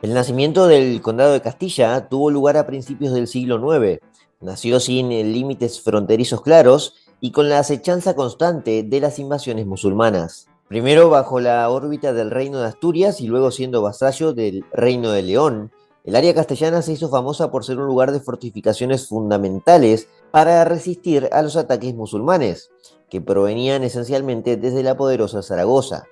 El nacimiento del Condado de Castilla tuvo lugar a principios del siglo IX. Nació sin límites fronterizos claros y con la acechanza constante de las invasiones musulmanas. Primero bajo la órbita del Reino de Asturias y luego siendo vasallo del Reino de León, el área castellana se hizo famosa por ser un lugar de fortificaciones fundamentales para resistir a los ataques musulmanes, que provenían esencialmente desde la poderosa Zaragoza.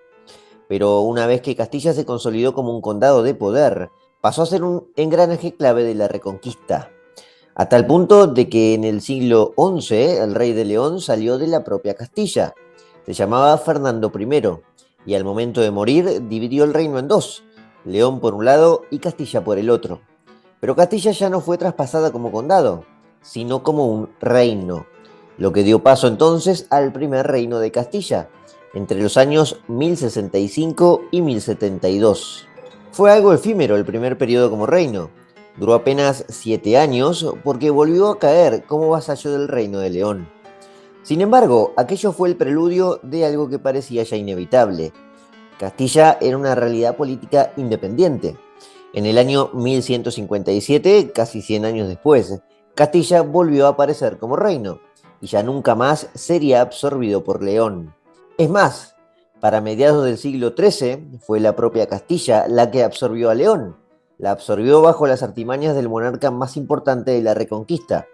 Pero una vez que Castilla se consolidó como un condado de poder, pasó a ser un engranaje clave de la Reconquista, a tal punto de que en el siglo XI el rey de León salió de la propia Castilla. Se llamaba Fernando I, y al momento de morir dividió el reino en dos, León por un lado y Castilla por el otro. Pero Castilla ya no fue traspasada como condado, sino como un reino, lo que dio paso entonces al primer reino de Castilla, entre los años 1065 y 1072. Fue algo efímero el primer periodo como reino. Duró apenas 7 años porque volvió a caer como vasallo del reino de León. Sin embargo, aquello fue el preludio de algo que parecía ya inevitable. Castilla era una realidad política independiente. En el año 1157, casi 100 años después, Castilla volvió a aparecer como reino y ya nunca más sería absorbido por León. Es más, para mediados del siglo XIII fue la propia Castilla la que absorbió a León. La absorbió bajo las artimañas del monarca más importante de la Reconquista,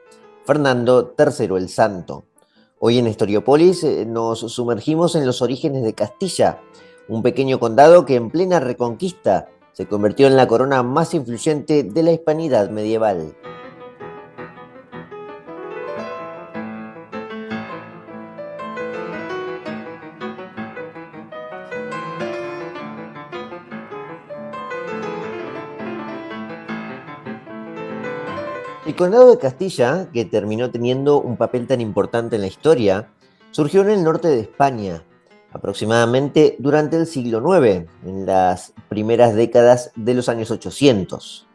Fernando III el Santo. Hoy en Historiopolis nos sumergimos en los orígenes de Castilla, un pequeño condado que en plena Reconquista se convirtió en la corona más influyente de la hispanidad medieval. El condado de Castilla, que terminó teniendo un papel tan importante en la historia, surgió en el norte de España, aproximadamente durante el siglo IX, en las primeras décadas de los años 800.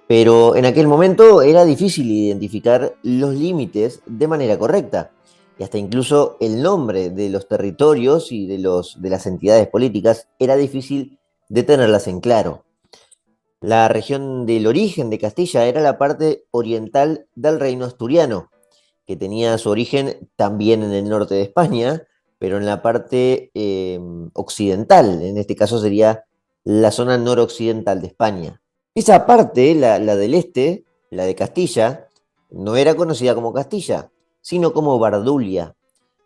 Pero en aquel momento era difícil identificar los límites de manera correcta, y hasta incluso el nombre de los territorios y de las entidades políticas era difícil de tenerlas en claro. La región del origen de Castilla era la parte oriental del reino asturiano, que tenía su origen también en el norte de España, pero en la parte occidental, en este caso sería la zona noroccidental de España. Esa parte, la del este, la de Castilla, no era conocida como Castilla, sino como Bardulia.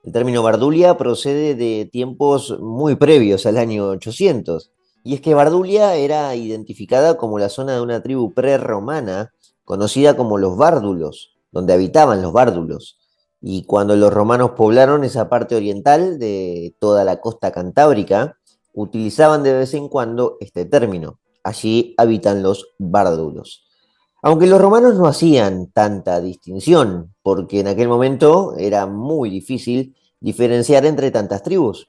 El término Bardulia procede de tiempos muy previos al año 800, y es que Bardulia era identificada como la zona de una tribu prerromana conocida como los Bárdulos, donde habitaban los Bárdulos. Y cuando los romanos poblaron esa parte oriental de toda la costa cantábrica, utilizaban de vez en cuando este término. Allí habitan los Bárdulos. Aunque los romanos no hacían tanta distinción, porque en aquel momento era muy difícil diferenciar entre tantas tribus.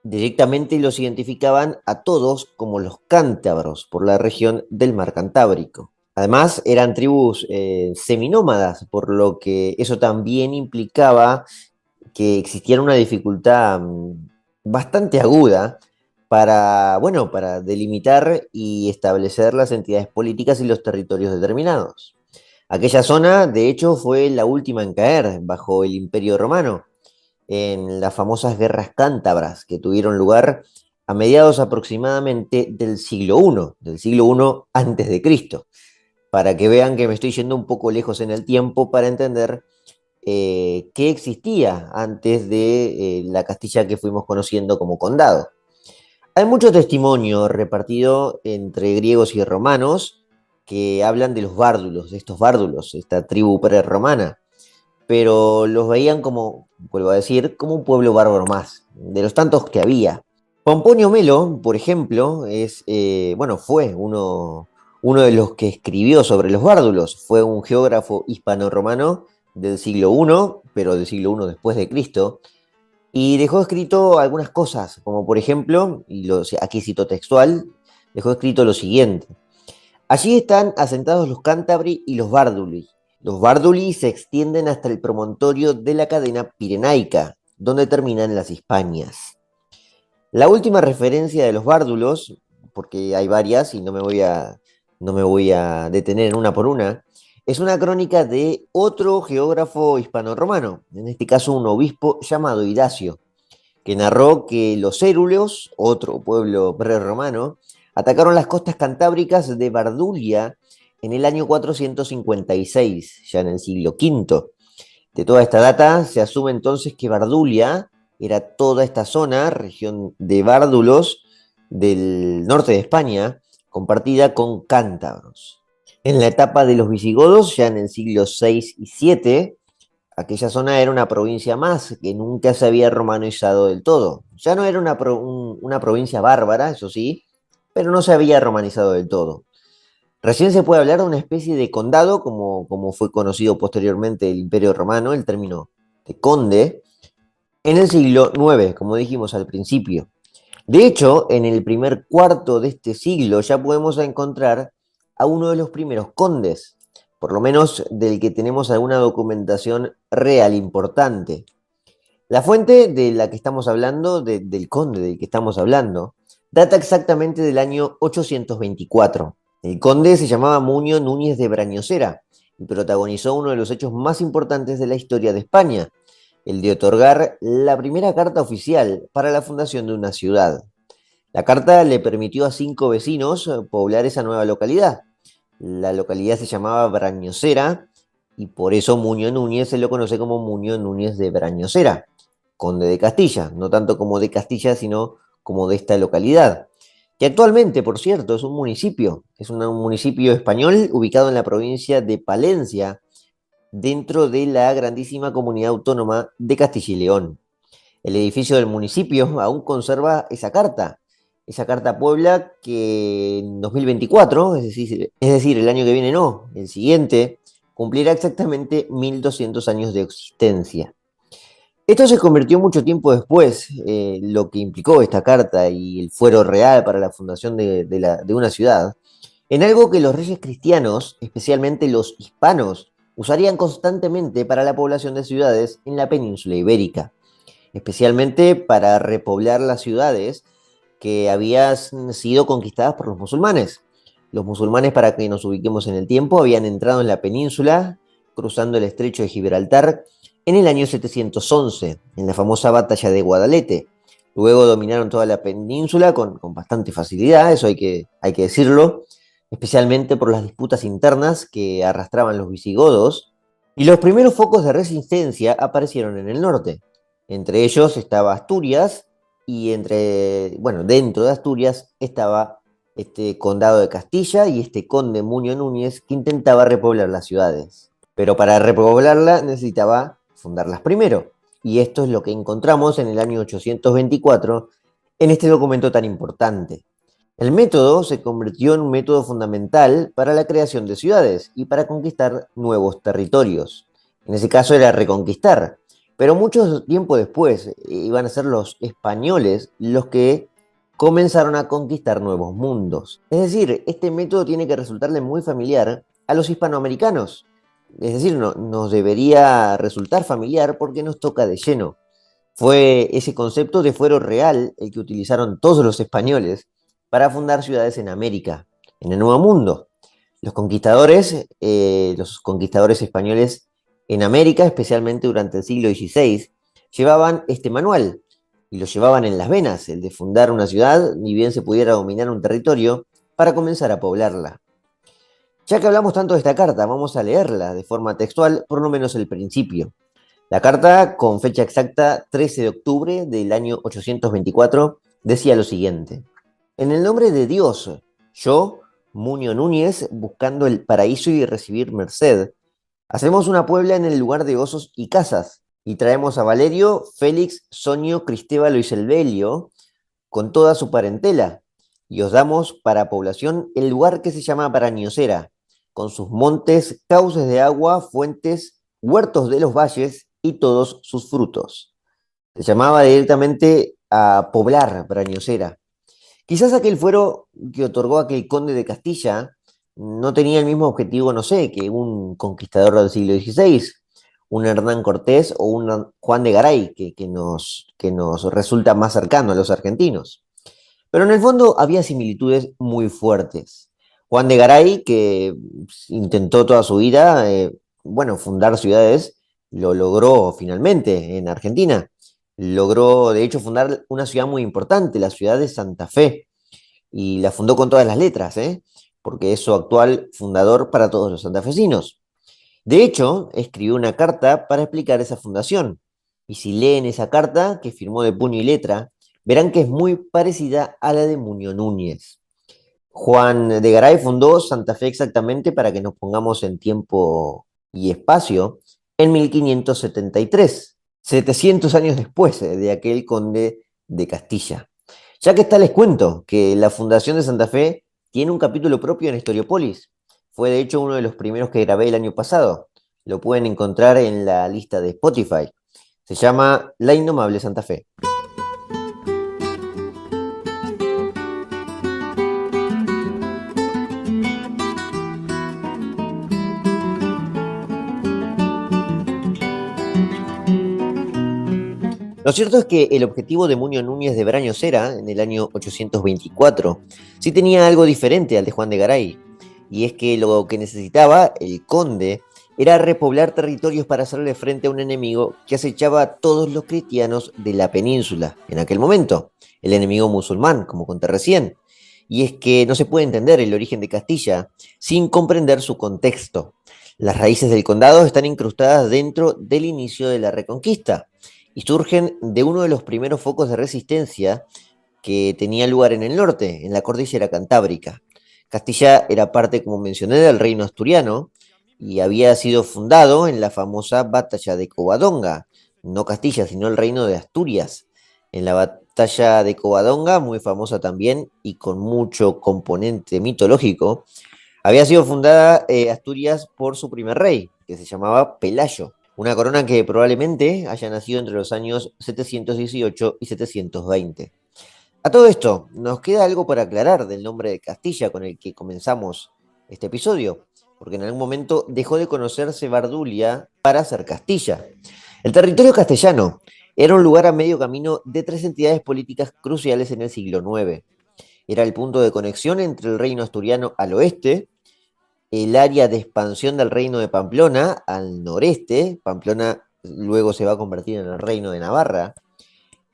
Directamente los identificaban a todos como los cántabros por la región del mar Cantábrico. Además, eran tribus seminómadas, por lo que eso también implicaba que existiera una dificultad bastante aguda para, bueno, para delimitar y establecer las entidades políticas y los territorios determinados. Aquella zona, de hecho, fue la última en caer bajo el Imperio Romano, en las famosas guerras cántabras que tuvieron lugar a mediados aproximadamente del siglo I antes de Cristo, para que vean que me estoy yendo un poco lejos en el tiempo para entender qué existía antes de la Castilla que fuimos conociendo como condado. Hay mucho testimonio repartido entre griegos y romanos que hablan de los bárdulos, de estos bárdulos, esta tribu prerromana, pero los veían como, vuelvo a decir, como un pueblo bárbaro más, de los tantos que había. Pomponio Melo, por ejemplo, bueno, fue uno de los que escribió sobre los bárdulos, fue un geógrafo hispano-romano del siglo I, pero del siglo I después de Cristo, y dejó escrito algunas cosas, como por ejemplo, aquí cito textual, dejó escrito lo siguiente. Allí están asentados los cántabri y los bárduli. Los bárduli se extienden hasta el promontorio de la cadena pirenaica, donde terminan las Hispanias. La última referencia de los bárdulos, porque hay varias y no me voy a no me voy a detener en una por una, es una crónica de otro geógrafo hispano-romano, en este caso un obispo llamado Hidacio, que narró que los éruleos, otro pueblo prerromano, atacaron las costas cantábricas de Bardulia en el año 456, ya en el siglo V. De toda esta data se asume entonces que Bardulia era toda esta zona, región de Bárdulos, del norte de España, compartida con cántabros. En la etapa de los visigodos, ya en el siglo VI y VII, aquella zona era una provincia más que nunca se había romanizado del todo. Ya no era una provincia bárbara, eso sí, pero no se había romanizado del todo. Recién se puede hablar de una especie de condado, como fue conocido posteriormente el Imperio Romano, el término de conde, en el siglo IX, como dijimos al principio. De hecho, en el primer cuarto de este siglo ya podemos encontrar a uno de los primeros condes, por lo menos del que tenemos alguna documentación real importante. La fuente de la que estamos hablando, del conde del que estamos hablando, data exactamente del año 824. El conde se llamaba Muño Núñez de Brañosera y protagonizó uno de los hechos más importantes de la historia de España, el de otorgar la primera carta oficial para la fundación de una ciudad. La carta le permitió a 5 vecinos poblar esa nueva localidad. La localidad se llamaba Brañosera y por eso Muñoz Núñez se lo conoce como Muñoz Núñez de Brañosera, conde de Castilla, no tanto como de Castilla, sino como de esta localidad, que actualmente, por cierto, es un municipio, un municipio español ubicado en la provincia de Palencia, dentro de la grandísima comunidad autónoma de Castilla y León. El edificio del municipio aún conserva esa carta Puebla que en 2024, es decir, el año que viene no, el siguiente, cumplirá exactamente 1200 años de existencia. Esto se convirtió mucho tiempo después, lo que implicó esta carta y el fuero real para la fundación de una ciudad, en algo que los reyes cristianos, especialmente los hispanos, usarían constantemente para la población de ciudades en la península ibérica, especialmente para repoblar las ciudades que habían sido conquistadas por los musulmanes. Los musulmanes, para que nos ubiquemos en el tiempo, habían entrado en la península, cruzando el estrecho de Gibraltar, en el año 711, en la famosa batalla de Guadalete. Luego dominaron toda la península con bastante facilidad, eso hay que decirlo, especialmente por las disputas internas que arrastraban los visigodos. Y los primeros focos de resistencia aparecieron en el norte. Entre ellos estaba Asturias y dentro de Asturias estaba este condado de Castilla y este conde Muñoz Núñez que intentaba repoblar las ciudades. Pero para repoblarla necesitaba fundarlas primero. Y esto es lo que encontramos en el año 824 en este documento tan importante. El método se convirtió en un método fundamental para la creación de ciudades y para conquistar nuevos territorios. En ese caso era reconquistar. Pero mucho tiempo después iban a ser los españoles los que comenzaron a conquistar nuevos mundos. Es decir, este método tiene que resultarle muy familiar a los hispanoamericanos. Es decir, nos debería resultar familiar porque nos toca de lleno. Fue ese concepto de fuero real el que utilizaron todos los españoles para fundar ciudades en América, en el Nuevo Mundo. Los conquistadores españoles en América, especialmente durante el siglo XVI, llevaban este manual y lo llevaban en las venas, el de fundar una ciudad, ni bien se pudiera dominar un territorio, para comenzar a poblarla. Ya que hablamos tanto de esta carta, vamos a leerla de forma textual, por lo menos el principio. La carta, con fecha exacta 13 de octubre del año 824, decía lo siguiente: En el nombre de Dios, yo, Muñoz Núñez, buscando el paraíso y recibir merced, hacemos una puebla en el lugar de osos y casas, y traemos a Valerio, Félix, Sonio, Cristébalo y Selvelio, con toda su parentela, y os damos para población el lugar que se llama Brañosera, con sus montes, cauces de agua, fuentes, huertos de los valles y todos sus frutos. Se llamaba directamente a poblar Brañosera. Quizás aquel fuero que otorgó aquel conde de Castilla no tenía el mismo objetivo, no sé, que un conquistador del siglo XVI, un Hernán Cortés o un Juan de Garay, que nos resulta más cercano a los argentinos. Pero en el fondo había similitudes muy fuertes. Juan de Garay, que intentó toda su vida, bueno, fundar ciudades, lo logró finalmente en Argentina. Logró, de hecho, fundar una ciudad muy importante, la ciudad de Santa Fe, y la fundó con todas las letras, ¿eh? Porque es su actual fundador para todos los santafesinos. De hecho, escribió una carta para explicar esa fundación. Y si leen esa carta, que firmó de puño y letra, verán que es muy parecida a la de Muñoz Núñez. Juan de Garay fundó Santa Fe exactamente para que nos pongamos en tiempo y espacio en 1573, 700 años después de aquel conde de Castilla. Ya que está, les cuento que la fundación de Santa Fe tiene un capítulo propio en Historiopolis. Fue de hecho uno de los primeros que grabé el año pasado. Lo pueden encontrar en la lista de Spotify. Se llama La Indomable Santa Fe. Lo cierto es que el objetivo de Muñoz Núñez de Braños era, en el año 824, sí tenía algo diferente al de Juan de Garay, y es que lo que necesitaba el conde era repoblar territorios para hacerle frente a un enemigo que acechaba a todos los cristianos de la península en aquel momento, el enemigo musulmán, como conté recién. Y es que no se puede entender el origen de Castilla sin comprender su contexto. Las raíces del condado están incrustadas dentro del inicio de la Reconquista y surgen de uno de los primeros focos de resistencia que tenía lugar en el norte, en la cordillera Cantábrica. Castilla era parte, como mencioné, del reino asturiano y había sido fundado en la famosa batalla de Covadonga, no Castilla, sino el reino de Asturias. En la batalla de Covadonga, muy famosa también y con mucho componente mitológico, había sido fundada Asturias por su primer rey, que se llamaba Pelayo. Una corona que probablemente haya nacido entre los años 718 y 720. A todo esto, nos queda algo por aclarar del nombre de Castilla con el que comenzamos este episodio, porque en algún momento dejó de conocerse Bardulia para ser Castilla. El territorio castellano era un lugar a medio camino de tres entidades políticas cruciales en el siglo IX. Era el punto de conexión entre el reino asturiano al oeste, el área de expansión del reino de Pamplona al noreste. Pamplona luego se va a convertir en el reino de Navarra.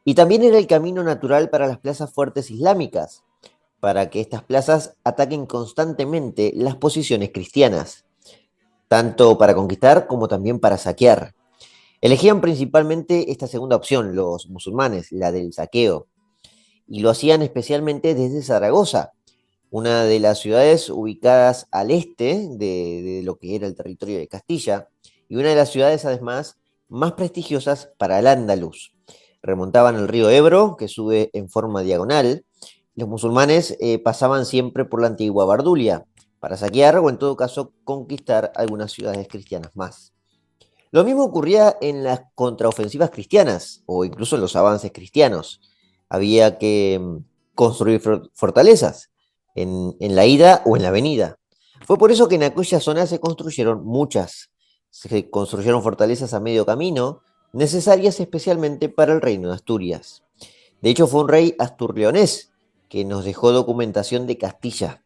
Y también era el camino natural para las plazas fuertes islámicas, para que estas plazas ataquen constantemente las posiciones cristianas, tanto para conquistar como también para saquear. Elegían principalmente esta segunda opción, los musulmanes, la del saqueo, y lo hacían especialmente desde Zaragoza, una de las ciudades ubicadas al este de lo que era el territorio de Castilla, y una de las ciudades además más prestigiosas para el Andaluz. Remontaban el río Ebro, que sube en forma diagonal. Los musulmanes pasaban siempre por la antigua Bardulia, para saquear o en todo caso conquistar algunas ciudades cristianas más. Lo mismo ocurría en las contraofensivas cristianas, o incluso en los avances cristianos. Había que construir fortalezas en la ida o en la venida. Fue por eso que en aquella zona se construyeron muchas. Se construyeron fortalezas a medio camino, necesarias especialmente para el reino de Asturias. De hecho, fue un rey asturleonés que nos dejó documentación de Castilla,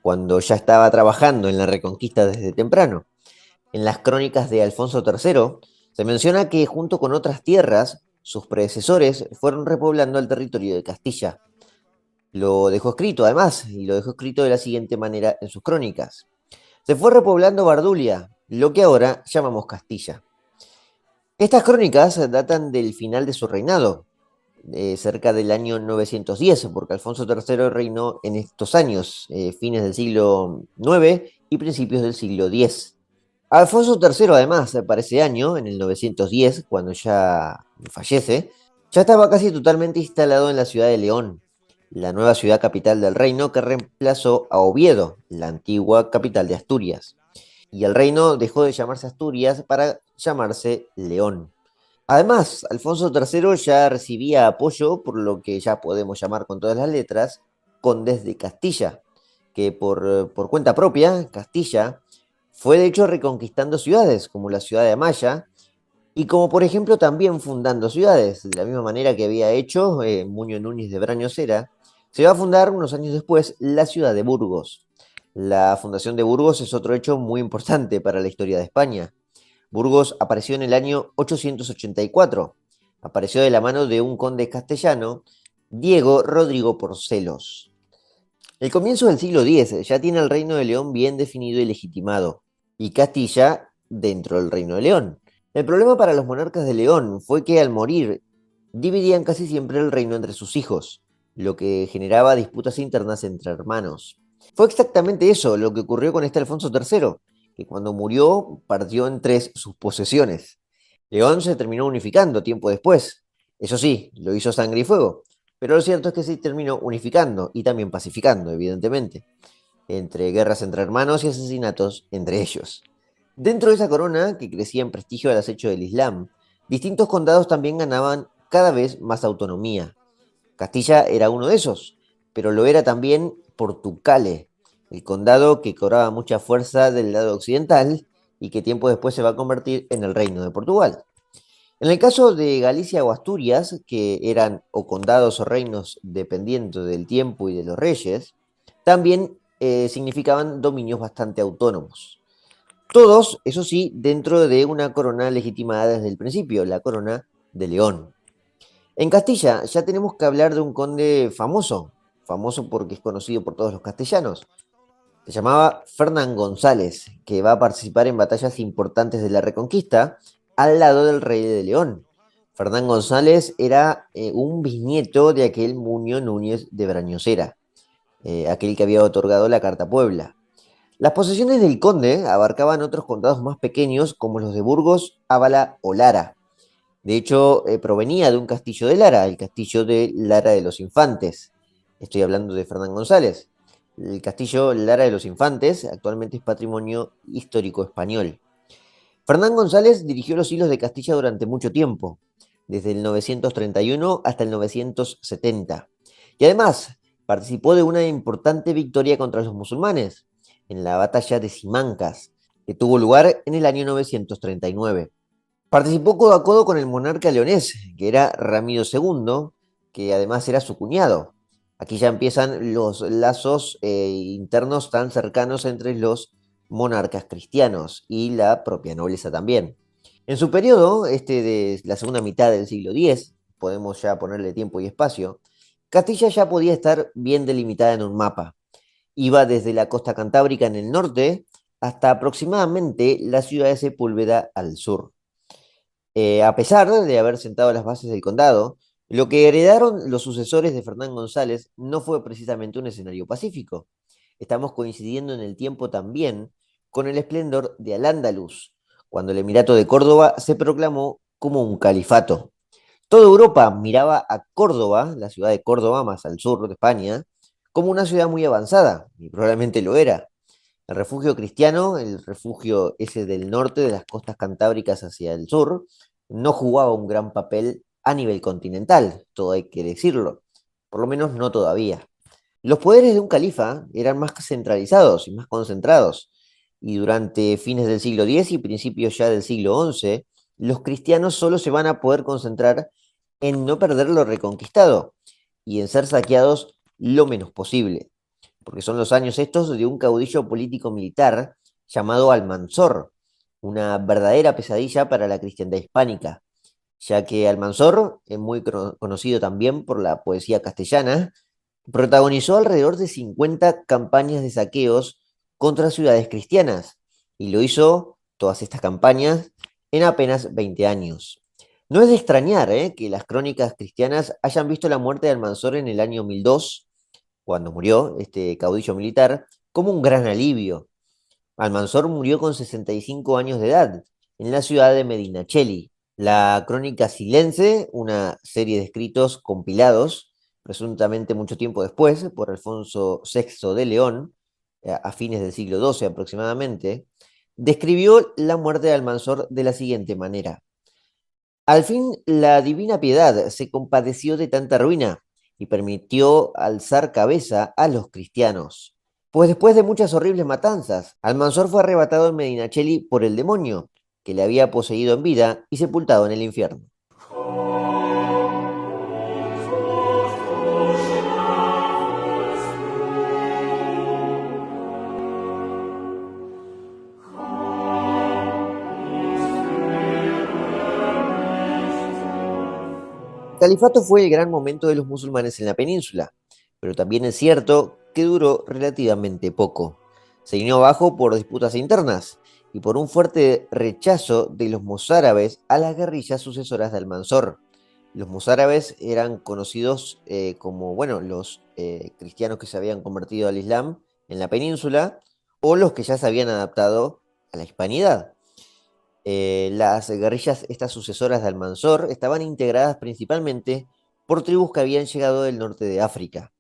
cuando ya estaba trabajando en la reconquista desde temprano. En las crónicas de Alfonso III se menciona que junto con otras tierras, sus predecesores fueron repoblando el territorio de Castilla. Lo dejó escrito además, y lo dejó escrito de la siguiente manera en sus crónicas. Se fue repoblando Bardulia, lo que ahora llamamos Castilla. Estas crónicas datan del final de su reinado, cerca del año 910, porque Alfonso III reinó en estos años, fines del siglo IX y principios del siglo X. Alfonso III, además, para ese año, en el 910, cuando ya fallece, ya estaba casi totalmente instalado en la ciudad de León, la nueva ciudad capital del reino que reemplazó a Oviedo, la antigua capital de Asturias. Y el reino dejó de llamarse Asturias para llamarse León. Además, Alfonso III ya recibía apoyo por lo que ya podemos llamar con todas las letras, condes de Castilla, que por cuenta propia, Castilla fue de hecho reconquistando ciudades, como la ciudad de Amaya, y como por ejemplo también fundando ciudades, de la misma manera que había hecho Muñoz Núñez de Brañosera, se va a fundar unos años después la ciudad de Burgos. La fundación de Burgos es otro hecho muy importante para la historia de España. Burgos apareció en el año 884. Apareció de la mano de un conde castellano, Diego Rodrigo Porcelos. El comienzo del siglo X ya tiene el Reino de León bien definido y legitimado, y Castilla dentro del Reino de León. El problema para los monarcas de León fue que al morir dividían casi siempre el reino entre sus hijos, lo que generaba disputas internas entre hermanos. Fue exactamente eso lo que ocurrió con este Alfonso III, que cuando murió partió en tres sus posesiones. León se terminó unificando tiempo después. Eso sí, lo hizo sangre y fuego, pero lo cierto es que se terminó unificando y también pacificando, evidentemente, entre guerras entre hermanos y asesinatos entre ellos. Dentro de esa corona, que crecía en prestigio al acecho del Islam, distintos condados también ganaban cada vez más autonomía. Castilla era uno de esos, pero lo era también Portucale, el condado que cobraba mucha fuerza del lado occidental y que tiempo después se va a convertir en el reino de Portugal. En el caso de Galicia o Asturias, que eran o condados o reinos dependiendo del tiempo y de los reyes, también significaban dominios bastante autónomos. Todos, eso sí, dentro de una corona legitimada desde el principio, la corona de León. En Castilla ya tenemos que hablar de un conde famoso, famoso porque es conocido por todos los castellanos. Se llamaba Fernán González, que va a participar en batallas importantes de la Reconquista al lado del rey de León. Fernán González era un bisnieto de aquel Muñoz Núñez de Brañosera, aquel que había otorgado la Carta Puebla. Las posesiones del conde abarcaban otros condados más pequeños como los de Burgos, Ábala o Lara. De hecho, provenía de un castillo de Lara, el castillo de Lara de los Infantes. Estoy hablando de Fernán González. El castillo Lara de los Infantes actualmente es patrimonio histórico español. Fernán González dirigió los hilos de Castilla durante mucho tiempo, desde el 931 hasta el 970. Y además participó de una importante victoria contra los musulmanes, en la batalla de Simancas, que tuvo lugar en el año 939. Participó codo a codo con el monarca leonés, que era Ramiro II, que además era su cuñado. Aquí ya empiezan los lazos internos tan cercanos entre los monarcas cristianos y la propia nobleza también. En su periodo, este de la segunda mitad del siglo X, podemos ya ponerle tiempo y espacio, Castilla ya podía estar bien delimitada en un mapa. Iba desde la costa cantábrica en el norte hasta aproximadamente la ciudad de Sepúlveda al sur. A pesar de haber sentado las bases del condado, lo que heredaron los sucesores de Fernán González no fue precisamente un escenario pacífico. Estamos coincidiendo en el tiempo también con el esplendor de Al-Ándalus, cuando el Emirato de Córdoba se proclamó como un califato. Toda Europa miraba a Córdoba, la ciudad de Córdoba, más al sur de España, como una ciudad muy avanzada, y probablemente lo era. El refugio cristiano, el refugio ese del norte de las costas cantábricas hacia el sur, no jugaba un gran papel a nivel continental, todo hay que decirlo, por lo menos no todavía. Los poderes de un califa eran más centralizados y más concentrados, y durante fines del siglo X y principios ya del siglo XI, los cristianos solo se van a poder concentrar en no perder lo reconquistado y en ser saqueados lo menos posible, porque son los años estos de un caudillo político-militar llamado Almanzor, una verdadera pesadilla para la cristiandad hispánica, ya que Almanzor, es muy conocido también por la poesía castellana, protagonizó alrededor de 50 campañas de saqueos contra ciudades cristianas, y lo hizo todas estas campañas en apenas 20 años. No es de extrañar que las crónicas cristianas hayan visto la muerte de Almanzor en el año 1002, cuando murió este caudillo militar, como un gran alivio. Almanzor murió con 65 años de edad en la ciudad de Medinaceli. La Crónica Silense, una serie de escritos compilados, presuntamente mucho tiempo después, por Alfonso VI de León, a fines del siglo XII aproximadamente, describió la muerte de Almanzor de la siguiente manera. Al fin, la divina piedad se compadeció de tanta ruina y permitió alzar cabeza a los cristianos. Pues después de muchas horribles matanzas, Almanzor fue arrebatado en Medinaceli por el demonio, que le había poseído en vida y sepultado en el infierno. Califato fue el gran momento de los musulmanes en la península, pero también es cierto que duró relativamente poco. Se vino abajo por disputas internas y por un fuerte rechazo de los mozárabes a las guerrillas sucesoras de Almanzor. Los mozárabes eran conocidos como, bueno, los cristianos que se habían convertido al Islam en la península o los que ya se habían adaptado a la hispanidad. Las guerrillas, estas sucesoras de Almanzor, estaban integradas principalmente por tribus que habían llegado del norte de África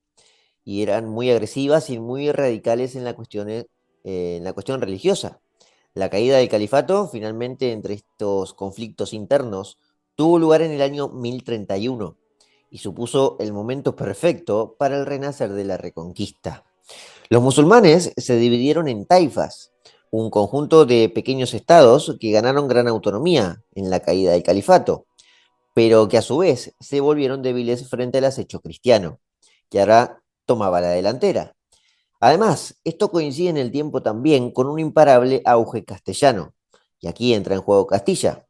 y eran muy agresivas y muy radicales en la cuestión religiosa. La caída del califato, finalmente, entre estos conflictos internos, tuvo lugar en el año 1031 y supuso el momento perfecto para el renacer de la Reconquista. Los musulmanes se dividieron en taifas, un conjunto de pequeños estados que ganaron gran autonomía en la caída del califato, pero que a su vez se volvieron débiles frente al acecho cristiano, que ahora tomaba la delantera. Además, esto coincide en el tiempo también con un imparable auge castellano, y aquí entra en juego Castilla,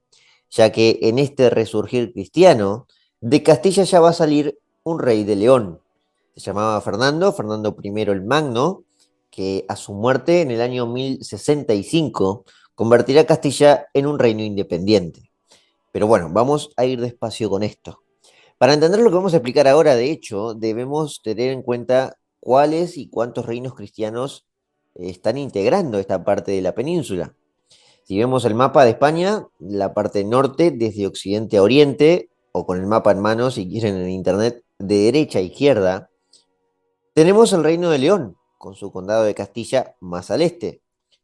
ya que en este resurgir cristiano, de Castilla ya va a salir un rey de León. Se llamaba Fernando, Fernando I el Magno, que a su muerte en el año 1065 convertirá a Castilla en un reino independiente. Pero bueno, vamos a ir despacio con esto. Para entender lo que vamos a explicar ahora, de hecho, debemos tener en cuenta cuáles y cuántos reinos cristianos están integrando esta parte de la península. Si vemos el mapa de España, la parte norte, desde occidente a oriente, o con el mapa en mano, si quieren en internet, de derecha a izquierda, tenemos el Reino de León, con su condado de Castilla más al este.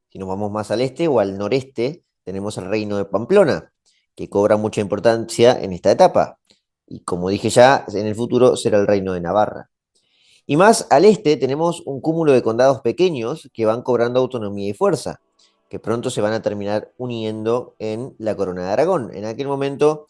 Si nos vamos más al este o al noreste, tenemos el Reino de Pamplona, que cobra mucha importancia en esta etapa. Y como dije ya, en el futuro será el Reino de Navarra. Y más al este tenemos un cúmulo de condados pequeños que van cobrando autonomía y fuerza, que pronto se van a terminar uniendo en la Corona de Aragón. En aquel momento,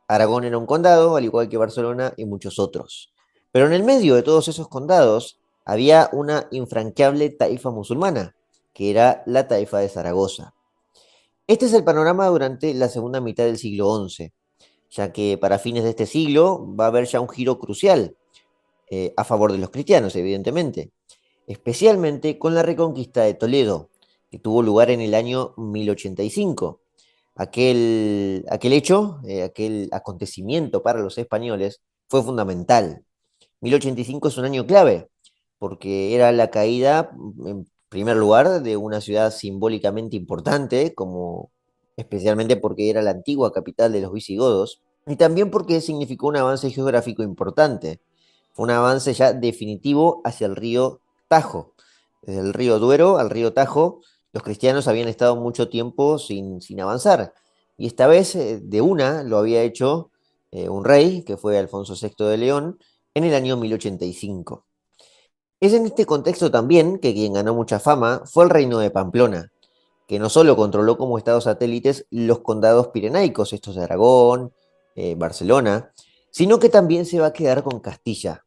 Aragón era un condado, al igual que Barcelona y muchos otros. Pero en el medio de todos esos condados había una infranqueable taifa musulmana, que era la taifa de Zaragoza. Este es el panorama durante la segunda mitad del siglo XI, ya que para fines de este siglo va a haber ya un giro crucial a favor de los cristianos, evidentemente, especialmente con la reconquista de Toledo, que tuvo lugar en el año 1085. Aquel hecho, aquel acontecimiento para los españoles fue fundamental. 1085 es un año clave, porque era la caída, en primer lugar, de una ciudad simbólicamente importante, como especialmente porque era la antigua capital de los visigodos, y también porque significó un avance geográfico importante. Fue un avance ya definitivo hacia el río Tajo. Desde el río Duero al río Tajo, los cristianos habían estado mucho tiempo sin avanzar. Y esta vez, de una, lo había hecho un rey, que fue Alfonso VI de León, en el año 1085. Es en este contexto también que quien ganó mucha fama fue el reino de Pamplona, que no solo controló como estados satélites los condados pirenaicos, estos de Aragón, Barcelona, sino que también se va a quedar con Castilla,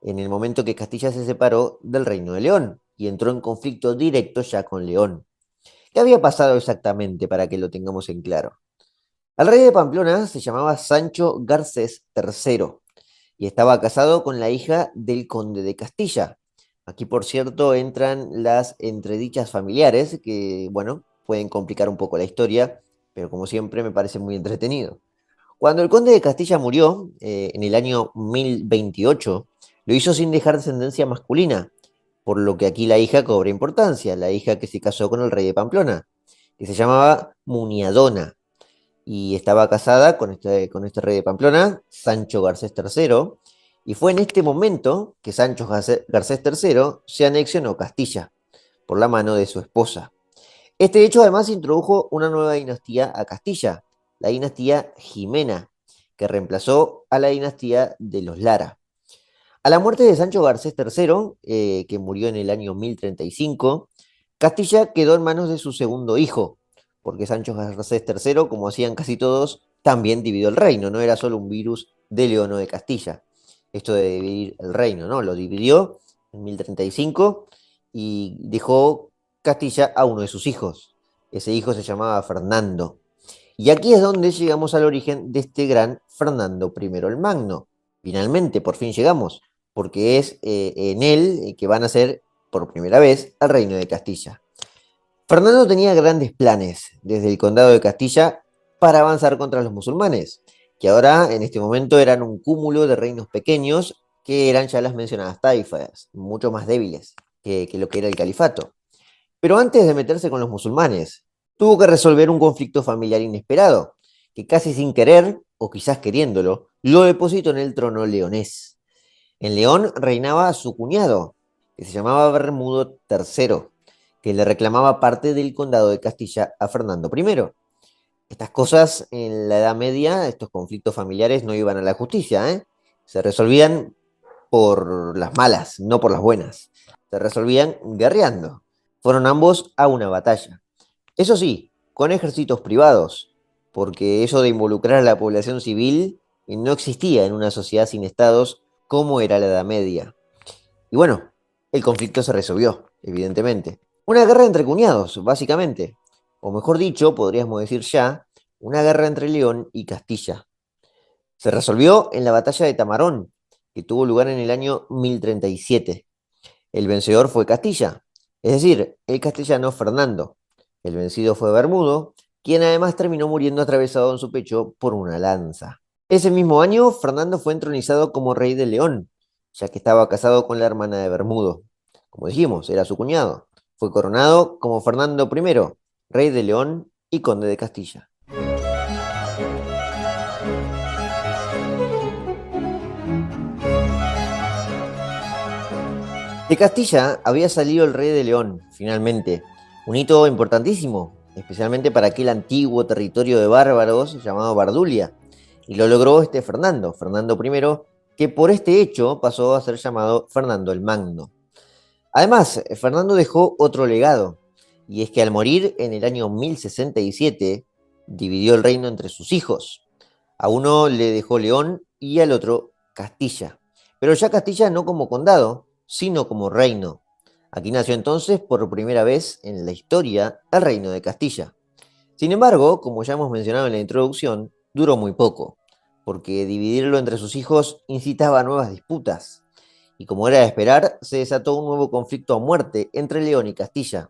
en el momento que Castilla se separó del Reino de León y entró en conflicto directo ya con León. ¿Qué había pasado exactamente para que lo tengamos en claro? Al rey de Pamplona se llamaba Sancho Garcés III y estaba casado con la hija del conde de Castilla. Aquí, por cierto, entran las entredichas familiares que, bueno, pueden complicar un poco la historia, pero como siempre me parece muy entretenido. Cuando el conde de Castilla murió, en el año 1028, lo hizo sin dejar descendencia masculina, por lo que aquí la hija cobra importancia, la hija que se casó con el rey de Pamplona, que se llamaba Muniadona, y estaba casada con este rey de Pamplona, Sancho Garcés III, y fue en este momento que Garcés III se anexionó Castilla, por la mano de su esposa. Este hecho además introdujo una nueva dinastía a Castilla, la dinastía Jimena, que reemplazó a la dinastía de los Lara. A la muerte de Sancho Garcés III, que murió en el año 1035, Castilla quedó en manos de su segundo hijo, porque Sancho Garcés III, como hacían casi todos, también dividió el reino, no era solo un virus de León o de Castilla. Esto de dividir el reino, ¿no? Lo dividió en 1035 y dejó Castilla a uno de sus hijos. Ese hijo se llamaba Fernando. Y aquí es donde llegamos al origen de este gran Fernando I el Magno. Finalmente, por fin llegamos, porque es en él que van a ser por primera vez al reino de Castilla. Fernando tenía grandes planes desde el condado de Castilla para avanzar contra los musulmanes, que ahora en este momento eran un cúmulo de reinos pequeños que eran ya las mencionadas taifas, mucho más débiles que lo que era el califato. Pero antes de meterse con los musulmanes, tuvo que resolver un conflicto familiar inesperado, que casi sin querer, o quizás queriéndolo, lo depositó en el trono leonés. En León reinaba su cuñado, que se llamaba Bermudo III, que le reclamaba parte del condado de Castilla a Fernando I. Estas cosas en la Edad Media, estos conflictos familiares no iban a la justicia, ¿eh? Se resolvían por las malas, no por las buenas. Se resolvían guerreando. Fueron ambos a una batalla. Eso sí, con ejércitos privados, porque eso de involucrar a la población civil no existía en una sociedad sin estados como era la Edad Media. Y bueno, el conflicto se resolvió, evidentemente. Una guerra entre cuñados, básicamente. O mejor dicho, podríamos decir ya, una guerra entre León y Castilla. Se resolvió en la batalla de Tamarón, que tuvo lugar en el año 1037. El vencedor fue Castilla, es decir, el castellano Fernando. El vencido fue Bermudo, quien además terminó muriendo atravesado en su pecho por una lanza. Ese mismo año, Fernando fue entronizado como rey de León, ya que estaba casado con la hermana de Bermudo. Como dijimos, era su cuñado. Fue coronado como Fernando I, rey de León y conde de Castilla. De Castilla había salido el rey de León, finalmente, un hito importantísimo, especialmente para aquel antiguo territorio de bárbaros llamado Bardulia, y lo logró este Fernando, Fernando I, que por este hecho pasó a ser llamado Fernando el Magno. Además, Fernando dejó otro legado, y es que al morir en el año 1067, dividió el reino entre sus hijos. A uno le dejó León y al otro Castilla. Pero ya Castilla no como condado, sino como reino. Aquí nació entonces por primera vez en la historia el reino de Castilla. Sin embargo, como ya hemos mencionado en la introducción, duró muy poco, porque dividirlo entre sus hijos incitaba a nuevas disputas. Y como era de esperar, se desató un nuevo conflicto a muerte entre León y Castilla,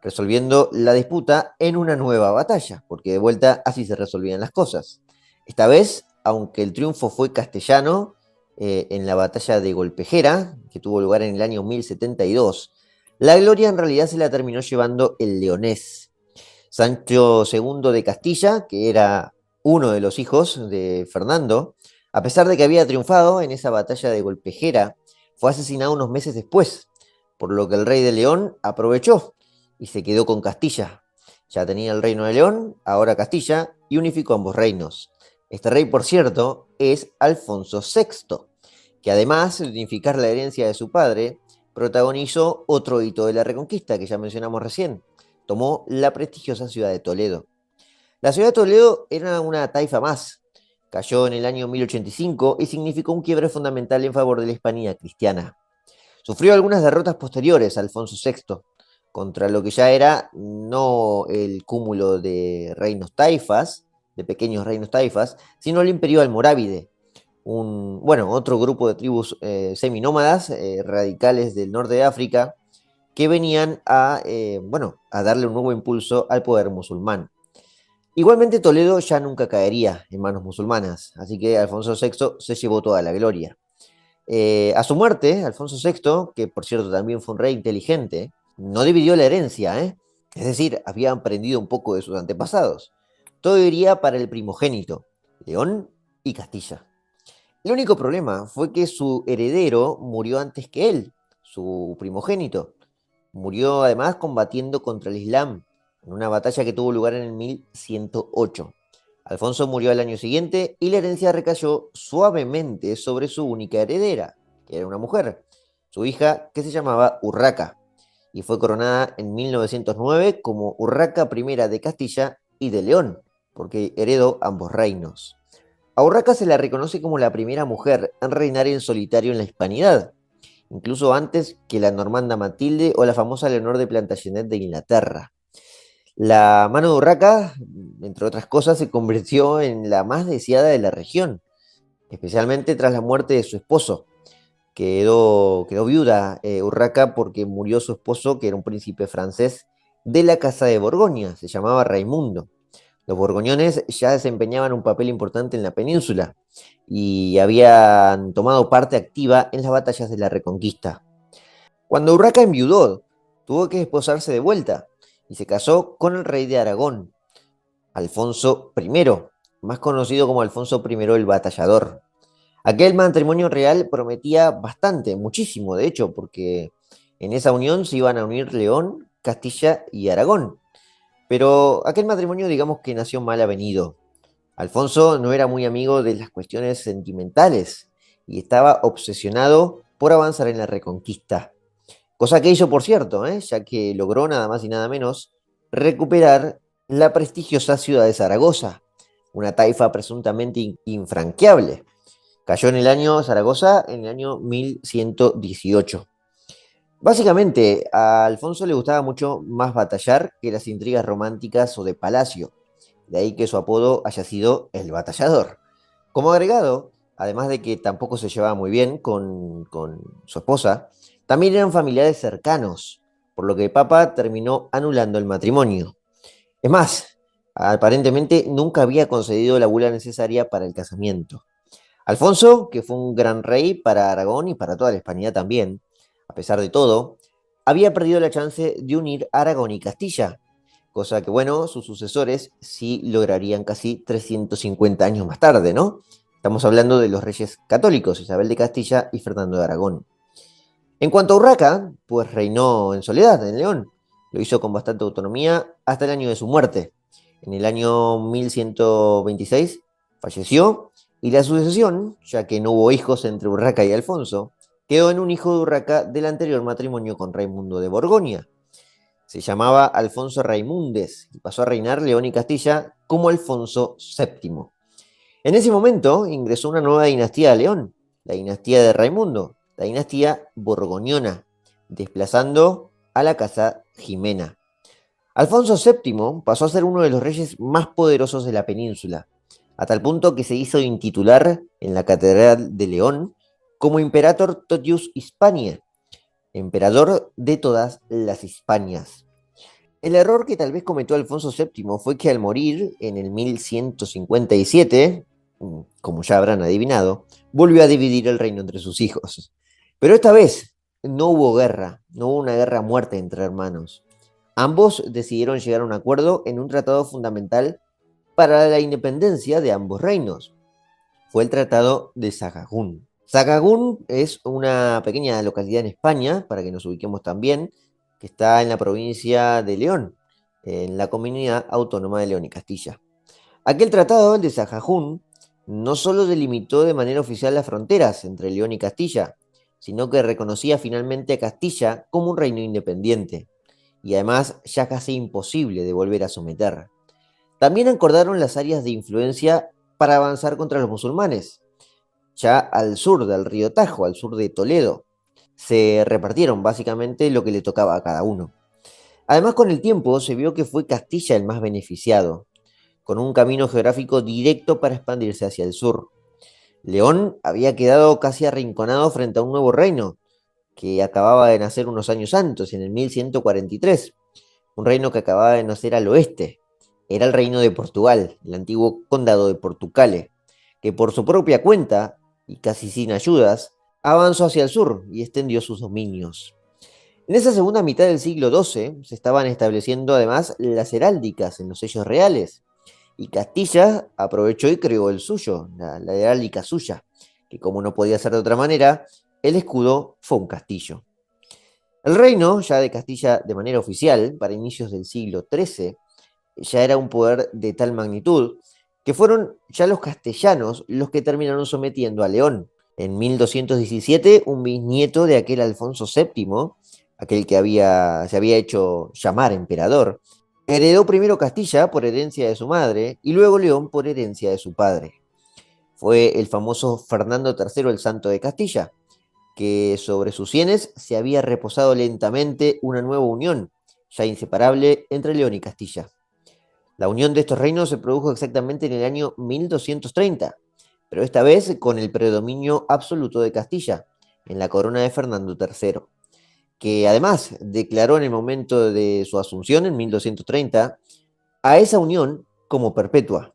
resolviendo la disputa en una nueva batalla, porque de vuelta así se resolvían las cosas. Esta vez, aunque el triunfo fue castellano, en la batalla de Golpejera, que tuvo lugar en el año 1072, la gloria en realidad se la terminó llevando el leonés. Sancho II de Castilla, que era uno de los hijos de Fernando, a pesar de que había triunfado en esa batalla de Golpejera, fue asesinado unos meses después, por lo que el rey de León aprovechó y se quedó con Castilla. Ya tenía el reino de León, ahora Castilla, y unificó ambos reinos. Este rey, por cierto, es Alfonso VI, que además de unificar la herencia de su padre, protagonizó otro hito de la Reconquista que ya mencionamos recién. Tomó la prestigiosa ciudad de Toledo. La ciudad de Toledo era una taifa más. Cayó en el año 1085 y significó un quiebre fundamental en favor de la Hispanía cristiana. Sufrió algunas derrotas posteriores a Alfonso VI, contra lo que ya era no el cúmulo de reinos taifas, de pequeños reinos taifas, sino el imperio almorávide, otro grupo de tribus seminómadas radicales del norte de África que venían a darle un nuevo impulso al poder musulmán. Igualmente Toledo ya nunca caería en manos musulmanas, así que Alfonso VI se llevó toda la gloria. A su muerte, Alfonso VI, que por cierto también fue un rey inteligente, no dividió la herencia, ¿eh? Es decir, había aprendido un poco de sus antepasados. Todo iría para el primogénito, León y Castilla. El único problema fue que su heredero murió antes que él, su primogénito. Murió además combatiendo contra el Islam en una batalla que tuvo lugar en el 1108. Alfonso murió al año siguiente y la herencia recayó suavemente sobre su única heredera, que era una mujer, su hija que se llamaba Urraca, y fue coronada en 1909 como Urraca I de Castilla y de León, porque heredó ambos reinos. A Urraca se la reconoce como la primera mujer en reinar en solitario en la Hispanidad, incluso antes que la normanda Matilde o la famosa Leonor de Plantagenet de Inglaterra. La mano de Urraca, entre otras cosas, se convirtió en la más deseada de la región, especialmente tras la muerte de su esposo. Quedó viuda Urraca porque murió su esposo, que era un príncipe francés de la Casa de Borgoña, se llamaba Raimundo. Los borgoñones ya desempeñaban un papel importante en la península y habían tomado parte activa en las batallas de la Reconquista. Cuando Urraca enviudó, tuvo que desposarse de vuelta y se casó con el rey de Aragón, Alfonso I, más conocido como Alfonso I el Batallador. Aquel matrimonio real prometía bastante, muchísimo, de hecho, porque en esa unión se iban a unir León, Castilla y Aragón. Pero aquel matrimonio, digamos que nació mal avenido. Alfonso no era muy amigo de las cuestiones sentimentales y estaba obsesionado por avanzar en la reconquista. Cosa que hizo, por cierto, ya que logró nada más y nada menos recuperar la prestigiosa ciudad de Zaragoza, una taifa presuntamente infranqueable. Cayó en el año Zaragoza en el año 1118. Básicamente, a Alfonso le gustaba mucho más batallar que las intrigas románticas o de palacio. De ahí que su apodo haya sido el batallador. Como agregado, además de que tampoco se llevaba muy bien con su esposa, también eran familiares cercanos, por lo que el Papa terminó anulando el matrimonio. Es más, aparentemente nunca había concedido la bula necesaria para el casamiento. Alfonso, que fue un gran rey para Aragón y para toda la Hispanidad también, a pesar de todo, había perdido la chance de unir Aragón y Castilla, cosa que, bueno, sus sucesores sí lograrían casi 350 años más tarde, ¿no? Estamos hablando de los reyes católicos, Isabel de Castilla y Fernando de Aragón. En cuanto a Urraca, pues reinó en soledad en León. Lo hizo con bastante autonomía hasta el año de su muerte. En el año 1126 falleció y la sucesión, ya que no hubo hijos entre Urraca y Alfonso, quedó en un hijo de Urraca del anterior matrimonio con Raimundo de Borgoña. Se llamaba Alfonso Raimundes y pasó a reinar León y Castilla como Alfonso VII. En ese momento ingresó una nueva dinastía a León, la dinastía de Raimundo, la dinastía borgoñona, desplazando a la casa Jimena. Alfonso VII pasó a ser uno de los reyes más poderosos de la península, a tal punto que se hizo intitular en la Catedral de León como Imperator Totius Hispaniae, emperador de todas las Hispanias. El error que tal vez cometió Alfonso VII fue que al morir en el 1157, como ya habrán adivinado, volvió a dividir el reino entre sus hijos. Pero esta vez no hubo guerra, no hubo una guerra a muerte entre hermanos. Ambos decidieron llegar a un acuerdo en un tratado fundamental para la independencia de ambos reinos. Fue el Tratado de Sahagún. Sahagún es una pequeña localidad en España, para que nos ubiquemos también, que está en la provincia de León, en la comunidad autónoma de León y Castilla. Aquel tratado, el de Sahagún, no solo delimitó de manera oficial las fronteras entre León y Castilla, sino que reconocía finalmente a Castilla como un reino independiente, y además ya casi imposible de volver a someter. También acordaron las áreas de influencia para avanzar contra los musulmanes, ya al sur del río Tajo, al sur de Toledo. Se repartieron básicamente lo que le tocaba a cada uno. Además, con el tiempo se vio que fue Castilla el más beneficiado, con un camino geográfico directo para expandirse hacia el sur. León había quedado casi arrinconado frente a un nuevo reino, que acababa de nacer unos años antes, en el 1143, un reino que acababa de nacer al oeste. Era el reino de Portugal, el antiguo condado de Portucale, que por su propia cuenta, y casi sin ayudas, avanzó hacia el sur y extendió sus dominios. En esa segunda mitad del siglo XII se estaban estableciendo además las heráldicas en los sellos reales, y Castilla aprovechó y creó el suyo, la heráldica suya, que como no podía ser de otra manera, el escudo fue un castillo. El reino, ya de Castilla de manera oficial, para inicios del siglo XIII, ya era un poder de tal magnitud que fueron ya los castellanos los que terminaron sometiendo a León. En 1217, un bisnieto de aquel Alfonso VII, aquel que se había hecho llamar emperador, heredó primero Castilla por herencia de su madre y luego León por herencia de su padre. Fue el famoso Fernando III el Santo de Castilla, que sobre sus sienes se había reposado lentamente una nueva unión, ya inseparable entre León y Castilla. La unión de estos reinos se produjo exactamente en el año 1230, pero esta vez con el predominio absoluto de Castilla, en la corona de Fernando III, que además declaró en el momento de su asunción en 1230 a esa unión como perpetua.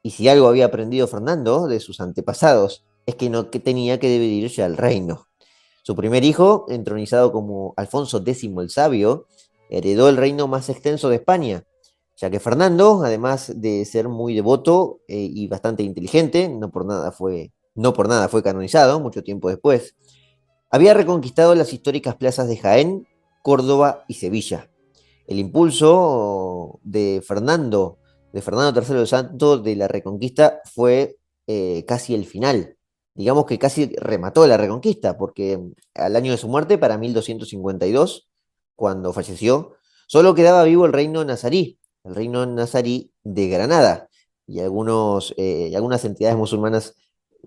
Y si algo había aprendido Fernando de sus antepasados, es que no que tenía que dividir ya el reino. Su primer hijo, entronizado como Alfonso X el Sabio, heredó el reino más extenso de España, ya que Fernando, además de ser muy devoto y bastante inteligente, no por nada fue canonizado mucho tiempo después, había reconquistado las históricas plazas de Jaén, Córdoba y Sevilla. El impulso de Fernando III el Santo, de la Reconquista fue casi el final. Digamos que casi remató la Reconquista, porque al año de su muerte, para 1252, cuando falleció, solo quedaba vivo el reino nazarí de Granada, y algunas entidades musulmanas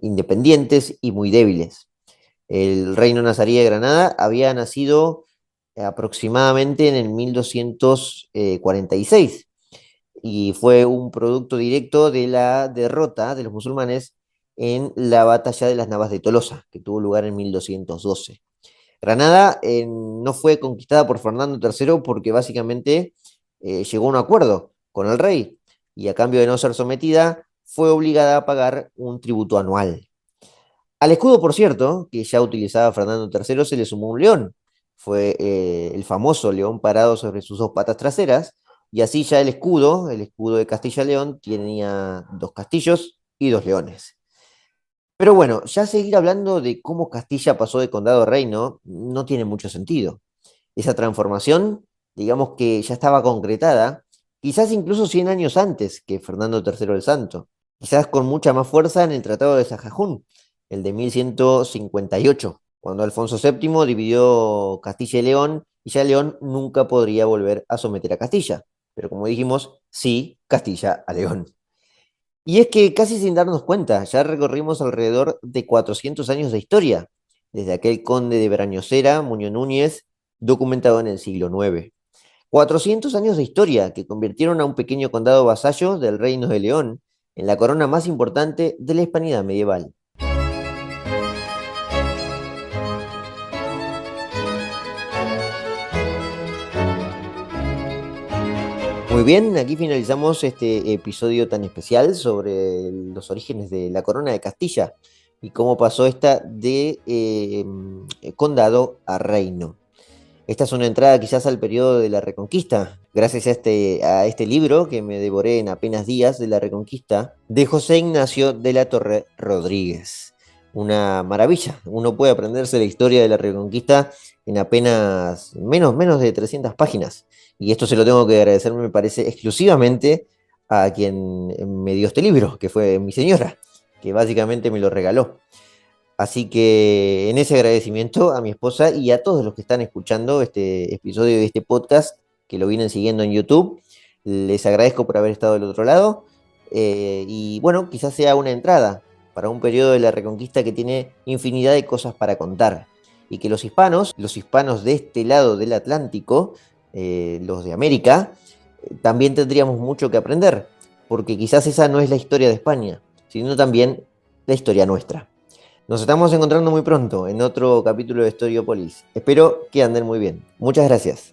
independientes y muy débiles. El reino nazarí de Granada había nacido aproximadamente en el 1246 y fue un producto directo de la derrota de los musulmanes en la batalla de las Navas de Tolosa, que tuvo lugar en 1212. Granada no fue conquistada por Fernando III porque básicamente llegó a un acuerdo con el rey y a cambio de no ser sometida fue obligada a pagar un tributo anual. Al escudo, por cierto, que ya utilizaba Fernando III, se le sumó un león. Fue el famoso león parado sobre sus dos patas traseras, y así ya el escudo de Castilla-León, tenía dos castillos y dos leones. Pero bueno, ya seguir hablando de cómo Castilla pasó de condado a reino no tiene mucho sentido. Esa transformación, digamos que ya estaba concretada, quizás incluso 100 años antes que Fernando III el Santo, quizás con mucha más fuerza en el Tratado de Sajajún, el de 1158, cuando Alfonso VII dividió Castilla y León, y ya León nunca podría volver a someter a Castilla. Pero como dijimos, sí, Castilla a León. Y es que casi sin darnos cuenta, ya recorrimos alrededor de 400 años de historia, desde aquel conde de Brañosera, Muñoz Núñez, documentado en el siglo IX. 400 años de historia que convirtieron a un pequeño condado vasallo del Reino de León en la corona más importante de la hispanidad medieval. Muy bien, aquí finalizamos este episodio tan especial sobre los orígenes de la corona de Castilla y cómo pasó esta de condado a reino. Esta es una entrada quizás al periodo de la Reconquista, gracias a este libro que me devoré en apenas días de la Reconquista, de José Ignacio de la Torre Rodríguez. Una maravilla, uno puede aprenderse la historia de la Reconquista en apenas menos de 300 páginas. Y esto se lo tengo que agradecer, me parece, exclusivamente a quien me dio este libro, que fue mi señora, que básicamente me lo regaló. Así que en ese agradecimiento a mi esposa y a todos los que están escuchando este episodio de este podcast, que lo vienen siguiendo en YouTube, les agradezco por haber estado del otro lado. Y bueno, quizás sea una entrada para un periodo de la Reconquista que tiene infinidad de cosas para contar. Y que los hispanos de este lado del Atlántico, los de América, también tendríamos mucho que aprender, porque quizás esa no es la historia de España, sino también la historia nuestra. Nos estamos encontrando muy pronto en otro capítulo de Storiopolis. Espero que anden muy bien. Muchas gracias.